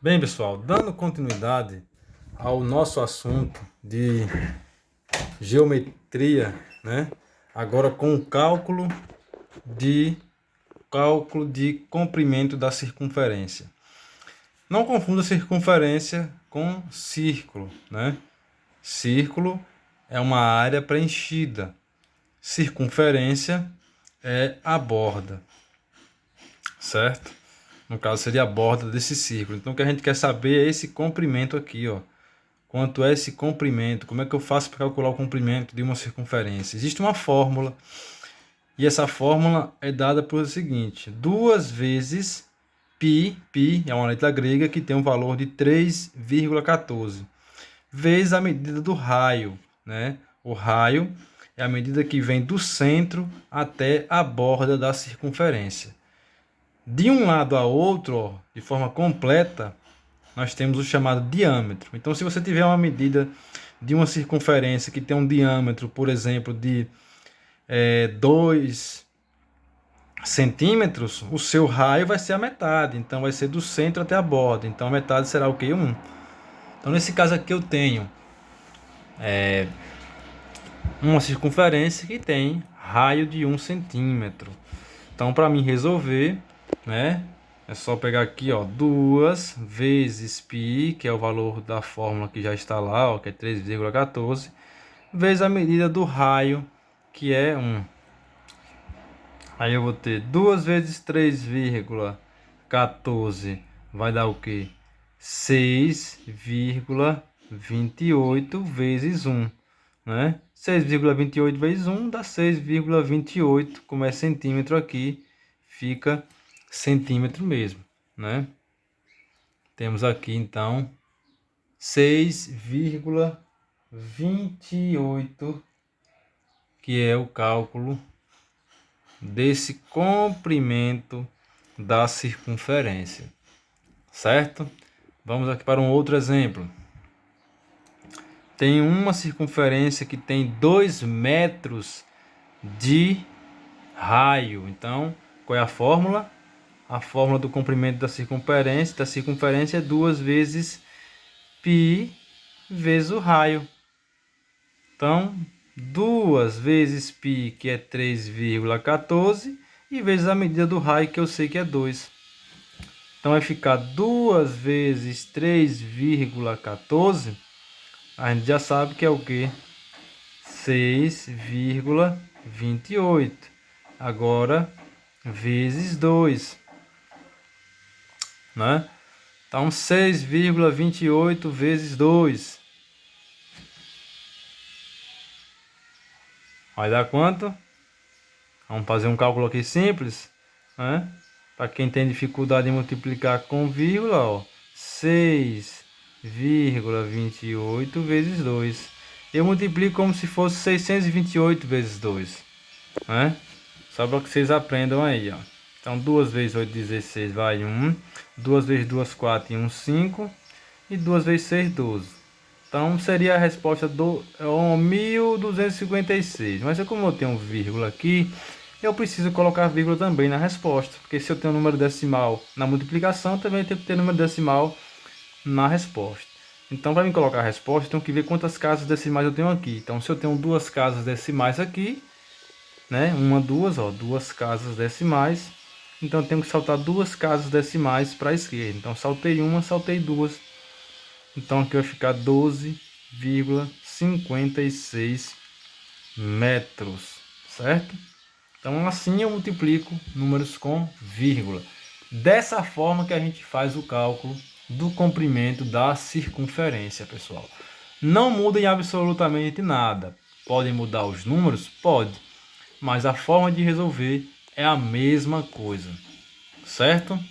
Bem, pessoal, dando continuidade ao nosso assunto de geometria, né? Agora com o cálculo de comprimento da circunferência. Não confunda circunferência com círculo, né? Círculo é uma área preenchida. Circunferência é a borda, certo? No caso seria a borda desse círculo. Então o que a gente quer saber é esse comprimento aqui, ó. Quanto é esse comprimento? Como é que eu faço para calcular o comprimento de uma circunferência? Existe uma fórmula, e essa fórmula é dada por seguinte: 2 vezes π é uma letra grega que tem um valor de 3,14, vezes a medida do raio, né? O raio é a medida que vem do centro até a borda da circunferência. De um lado a outro, ó, de forma completa, nós temos o chamado diâmetro. Então, se você tiver uma medida de uma circunferência que tem um diâmetro, por exemplo, de 2 centímetros, o seu raio vai ser a metade. Então, vai ser do centro até a borda. Então, a metade será o quê? 1. Então, nesse caso aqui, eu tenho uma circunferência que tem raio de 1 centímetro. Então, para mim resolver, né, é só pegar aqui, ó, 2 vezes π, que é o valor da fórmula que já está lá, ó, que é 3,14, vezes a medida do raio, que é 1. Aí eu vou ter 2 vezes 3,14, vai dar o quê? 6,28 vezes 1, né? 6,28 vezes 1 dá 6,28, como é centímetro aqui, fica centímetro mesmo, né? Temos aqui então 6,28, que é o cálculo desse comprimento da circunferência, certo? Vamos aqui para um outro exemplo. Tem uma circunferência que tem 2 metros de raio. Então, qual é a fórmula? A fórmula do comprimento da circunferência é 2 vezes π vezes o raio. Então, 2 vezes π, que é 3,14, e vezes a medida do raio, que eu sei que é 2. Então, vai ficar 2 vezes 3,14. A gente já sabe que é o quê? 6,28. Agora, vezes 2, né? Então, 6,28 vezes 2. Vai dar quanto? Vamos fazer um cálculo aqui simples, né? Para quem tem dificuldade em multiplicar com vírgula, ó, 6,28 vezes 2. Eu multiplico como se fosse 628 vezes 2, né? Só para que vocês aprendam aí, ó. Então, 2 vezes 8, 16, vai 1. 2 vezes 2, 4 e 1, 5. E 2 vezes 6, 12. Então, seria a resposta do 1256. Mas como eu tenho um vírgula aqui, eu preciso colocar vírgula também na resposta. Porque se eu tenho um número decimal na multiplicação, também tenho que ter número decimal na resposta. Então, para mim colocar a resposta, eu tenho que ver quantas casas decimais eu tenho aqui. Então, se eu tenho 2 casas decimais aqui, né? 1, 2, ó, 2 casas decimais. Então, eu tenho que saltar 2 casas decimais para a esquerda. Então, saltei 1, saltei 2. Então, aqui vai ficar 12,56 metros, certo? Então, assim eu multiplico números com vírgula. Dessa forma que a gente faz o cálculo do comprimento da circunferência, pessoal. Não muda em absolutamente nada. Podem mudar os números? Pode. Mas a forma de resolver é a mesma coisa, certo?